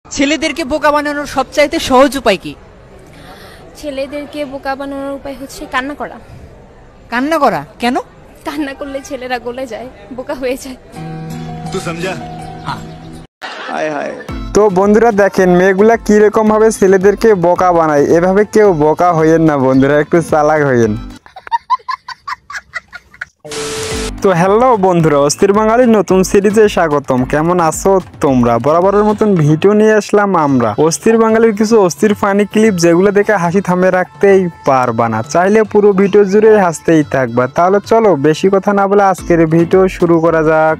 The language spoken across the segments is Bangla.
ছেলেদেরকে বোকা বানানোর সবচাইতে সহজ উপায় কি? ছেলেদেরকে বোকা বানানোর উপায় হচ্ছে কান্না করা। কান্না করা? কেন? কান্না করলে ছেলেরা গলে যায়, বোকা হয়ে যায়। তুই সমঝা? হায় হায়। তো বন্ধুরা দেখেন মেয়েগুলা কিরকম ভাবে ছেলেদেরকে বোকা বানায়। এভাবে কেউ বোকা হইয়েন না বন্ধুরা, একটু চালাক হইয়েন। তো হ্যালো বন্ধুরা, অস্থির বাঙালির নতুন সিরিজে স্বাগতম। কেমন আছো তোমরা? বরাবরের মতন ভিডিও নিয়ে আসলাম আমরা। অস্থির বাঙালির কিছু অস্থির ফানি ক্লিপ, যেগুলো দেখে হাসি থামে রাখতেই পারবা না, চাইলে পুরো ভিডিও জুড়ে হাসতেই থাকবা। তাহলে চলো বেশি কথা না বলে আজকের ভিডিও শুরু করা যাক।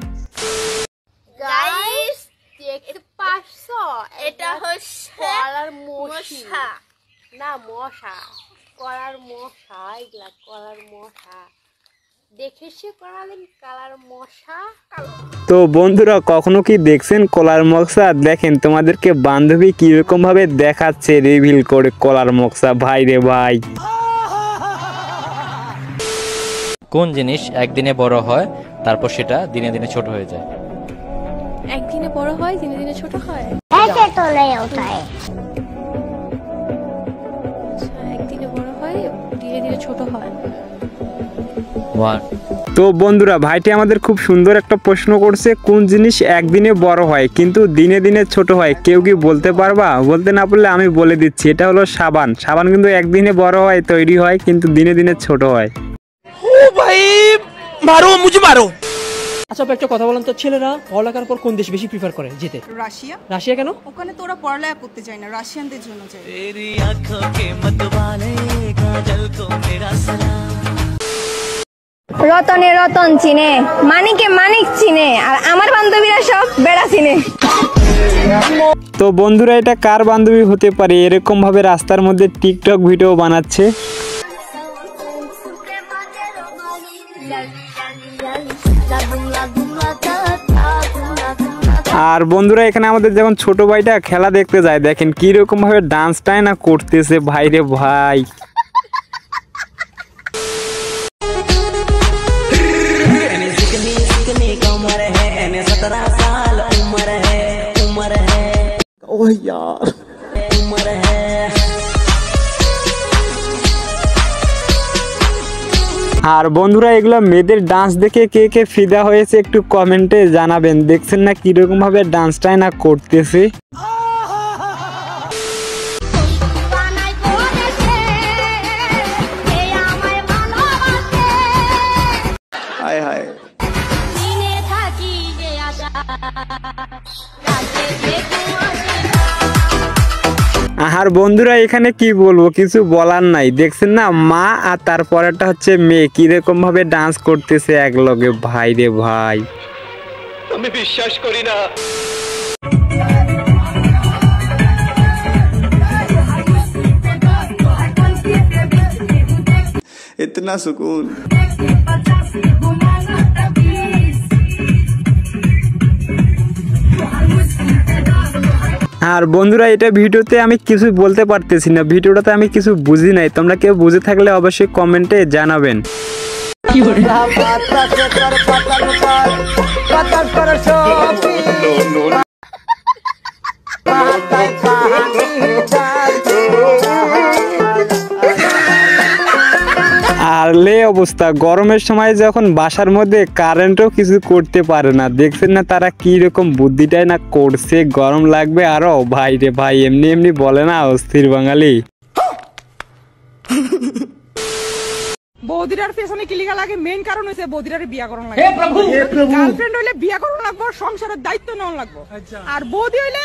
গাইস দেখতে পাচ্ছো, এটা হচ্ছে কলার মশা না, মশা, কলার মশা, এগুলা কলার মশা। দেখেছি কোনদিন কালার মশা? তো বন্ধুরা কখনো কি দেখছেন কলার মশা? দেখেন তোমাদেরকে বান্ধবী কিরকম ভাবে দেখাচ্ছে রিভিল করে কলার মশা। ভাই রে ভাই, কোন জিনিস একদিনে বড় হয় তারপর সেটা দিনে দিনে ছোট হয়ে যায়? একদিনে বড় হয়, দিনে দিনে ছোট হয়। ऐसे तो नहीं होता है। আচ্ছা, একদিনে বড় হয়, ধীরে ধীরে ছোট হয়। তো বন্ধুরা ভাইটি আমাদের খুব সুন্দর একটা প্রশ্ন করছে, কোন জিনিস একদিনে বড় হয় কিন্তু দিনে দিনে ছোট হয়? কেউ কি বলতে পারবা? বলতে না পারলে আমি বলে দিচ্ছি, এটা হলো সাবান। সাবান কিন্তু একদিনে বড় হয়, তৈরি হয়, কিন্তু দিনে দিনে ছোট হয়। ও ভাই মারো, মুঝে মারো। আচ্ছা একটা কথা বলেন তো, ছেলেরা পড়ালেখার পর কোন দেশ বেশি প্রিফার করে যেতে? রাশিয়া। রাশিয়া কেন? ওখানে তোরা পড়ালেখা করতে চায় না, রাশিয়ানদের জন্য চাই। রতনে রতন চিনে, মানিকে মানিক চিনে, আর আমার বান্ধবীরা সব বেড়া চিনে। তো বন্ধুরা এটা কার বান্ধবী হতে পারে এরকম ভাবে রাস্তার মধ্যে টিকটক ভিডিও বানাচ্ছে? আর বন্ধুরা এখানে আমাদের যখন ছোট ভাইটা খেলা দেখতে যায়, দেখেন কিরকম ভাবে ডান্সটাই না করতেছে। ভাই রে ভাই, আর বন্ধুরা এগুলো মেয়েদের ডান্স দেখে কে কে ফিদা হয়েছে একটু কমেন্টে জানাবেন। দেখছেন না কিরকম ভাবে ডান্সটাই না করতেছে। হায় হায়। আর বন্ধুরা এখানে কি বলবো, কিছু বলার নাই। দেখছেন না মা আর তারপরেটা হচ্ছে মেয়ে কিরকম ভাবে ডান্স করতেছে এক লগে। ভাই রে ভাই, আমি বিশ্বাস করি না। ইতনা সুকুন। আর বন্ধুরা এটা ভিডিওতে আমি কিছু বলতে পারতেছি না, ভিডিওটাতে আমি কিছু বুঝি নাই। তোমরা কেউ বুঝে থাকলে অবশ্যই কমেন্টে জানাবেন। আর লে অবস্থা, গরমের সময় যখন বাসার মধ্যে কারেন্টও কিছু করতে পারে না। দেখছেন না তারা কি রকম বুদ্ধিটাই না করছে, গরম লাগবে আরো। ভাই রে ভাই, এমনি এমনি বলে না অস্থির বাঙালি। বৌদিরার পেছনে কি লিগা লাগে? মেইন কারণ হইছে বৌদিরারে বিয়া করন লাগে। গার্লফ্রেন্ড হইলে বিয়া করন লাগবো, সংসারের দায়িত্ব নেওয়া লাগবো। আর বৌদি হইলে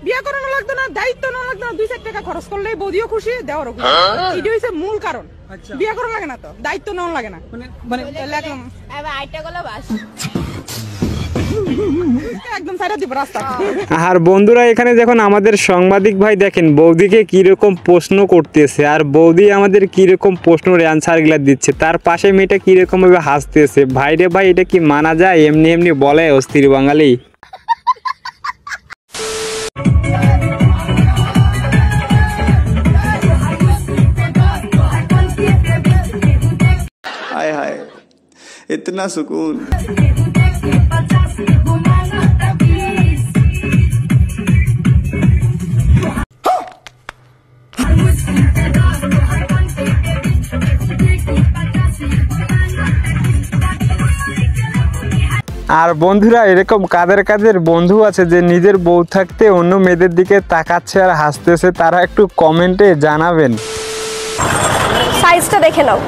বিয়া করানো লাগতো না, দায়িত্ব নেওয়া লাগতো না, 2-4 টাকা খরচ করলেই বৌদিও খুশি, দেওয়ারও খুশি। এটা হইছে মূল কারণ। বিয়া করানো লাগে না, তো দায়িত্ব নেওয়া লাগে না। মানে এবার আইটা গলা বাস একদম সাইডা দিব রাস্তা। আর বন্ধুরা এখানে যখন আমাদের সাংবাদিক ভাই দেখেন বৌদিকে কিরকম প্রশ্ন করতেছে, আর বৌদি আমাদের কিরকম প্রশ্নের অ্যান্সার গুলা দিচ্ছে, তার পাশে মেয়েটা কিরকম ভাবে হাসতেছে। ভাই রে ভাই, এটা কি মানা যায়? এমনি এমনি বলে অস্থির বাঙালি। हाय हाय, इतना सुकून। আর বন্ধুরা এরকম কাদের কাদের বন্ধু আছে যে নিজের বউ থাকতে অন্য মেয়েদের দিকে তাকাচ্ছে আর হাসতেছে, তারা একটু কমেন্টে জানাবেন। সাইজটা দেখে নাও।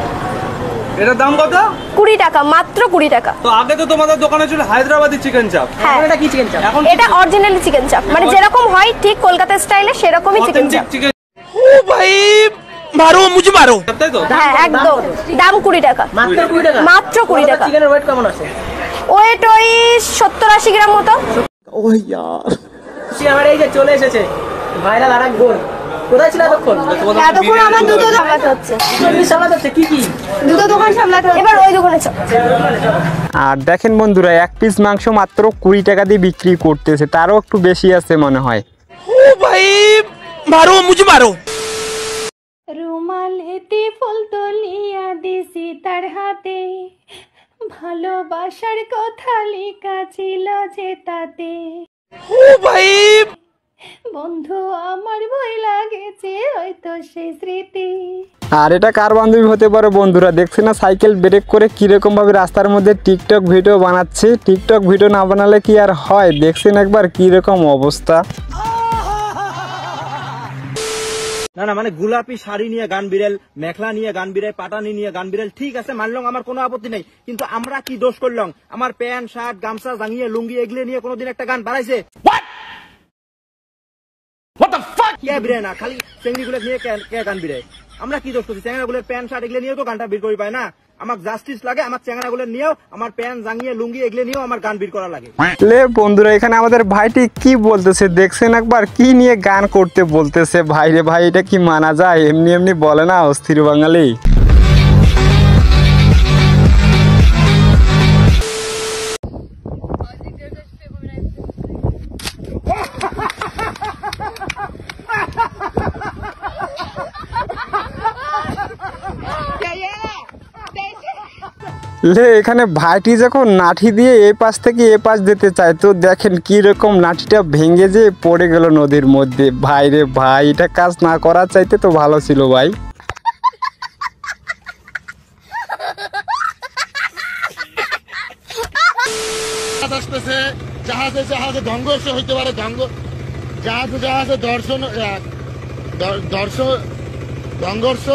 এটার দাম কত? 20 টাকা, মাত্র 20 টাকা। তো আগে তো তোমাদের দোকানে ছিল হায়দ্রাবাদি চিকেন চাপ। হ্যাঁ, এটা কি চিকেন চাপ? এখন এটা অরিজিনালি চিকেন চাপ, মানে যেরকম হয় ঠিক কলকাতা স্টাইলে সেরকমই চিকেন চাপ। চিকেন ओ भाई मारो मुझे मारो। তাই তো? হ্যাঁ একদম, দাম 20 টাকা, মাত্র 20 টাকা। মাত্র 20 টাকা। চিকেনের ওয়েট কেমন আছে? ওয়েট ওই 70-80 গ্রাম মতো। আমার এই যে চলে এসেছে ভাইরাল আরেক বোন। কোথায় ছিল এতক্ষণ? এতক্ষণ আমার দুটো সামলাতে হচ্ছে। সামলাতে হচ্ছে কি কি? দুটো দোকান সামলাতে হচ্ছে। এবার ওই দোকানে চল। আর দেখেন বন্ধুরা, এক পিস মাংস মাত্র 20 টাকা দিয়ে বিক্রি করতেছে, তারও একটু বেশি আছে মনে হয়। ओ भाई मारो मुझे मारो। রুমালেতে ফুল তুলিয়া দিছি তার হাতে, ভালোবাসার কথা লেখা ছিল যে তাতে। ओ भाई বন্ধু আমার ভয় লাগেছে হয়তো সেই স্মৃতি। আর এটা কার বান্ধবী হতে পারে বন্ধুরা? দেখছি না সাইকেল ব্রেক করে কিরকম ভাবে রাস্তার মধ্যে টিকটক ভিডিও বানাচ্ছে। টিকটক ভিডিও না বানালে কি আর হয়? দেখছেন একবার কিরকম অবস্থা। না না, মানে গোলাপি শাড়ি নিয়ে গান বিড়াল, মেখলা নিয়ে গান বিড়াল, পাটানি নিয়ে গান বিড়াল, ঠিক আছে মানলাম, আমার কোনো আপত্তি নেই। কিন্তু আমরা কি দোষ করলাম? আমার প্যান্ট শার্ট গামছা জাঙ্গিয়ে লুঙ্গি এগুলো নিয়ে কোনোদিন একটা গান বাড়াইছে? কে বিড়ায় না, খালি চেংড়িগুলো নিয়ে কে গান বিড়ায়? আমরা কি দোষ করছি? চেংড়াগুলোর প্যান্ট শার্ট এগুলো নিয়েও তো গানটা বের করি পায় না। আমার জাস্টিস লাগে, আমার চেংড়াগুলো নিয়েও, আমার প্যান্ট জাঙ্গিয়ে লুঙ্গি এগুলো নিয়েও আমার গান বের করা লাগে। লে বন্ধুরা, এখানে আমাদের ভাইটি কি বলতেছে দেখছেন একবার, কি নিয়ে গান করতে বলতেছে। ভাই রে ভাই, এটা কি মানা যায়? এমনি এমনি বলে না অস্থির বাঙালি। লে এখানে ভাইটি যখন লাঠি দিয়ে এ পাশ থেকে এ পাশ যেতে চায়, তো দেখেন কি রকম লাঠিটা ভেঙে যে পড়ে গেল নদীর মধ্যে। ভাই রে ভাই, এটা কাজ না করার চাইতে তো ভালো ছিল ভাই। জাহাজে জাহাজে সংঘর্ষ হইতে পারে, জাহাজে জাহাজে দর্শন সংঘর্ষ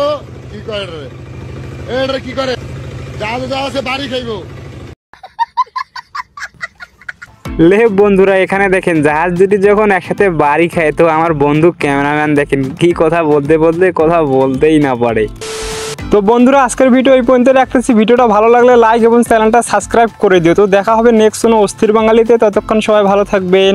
কি করে এটা কি করে? জাহাজে জাহাজে বাড়ি খাইব। লে বন্ধুরা, এখানে দেখেন জাহাজ দুটি যখন একসাথে বাড়ি খায়, তো আমার বন্ধু ক্যামেরাম্যান দেখেন কি কথা বলতে বলতে কথা বলতেই না পারে। তো বন্ধুরা, আজকের ভিডিও এই পর্যন্ত রাখতেছি। ভিডিওটা ভালো লাগলে লাইক এবং চ্যানেলটা সাবস্ক্রাইব করে দিও। তো দেখা হবে নেক্সট কোনো অস্থির বাঙালিতে, ততক্ষণ সবাই ভালো থাকবেন।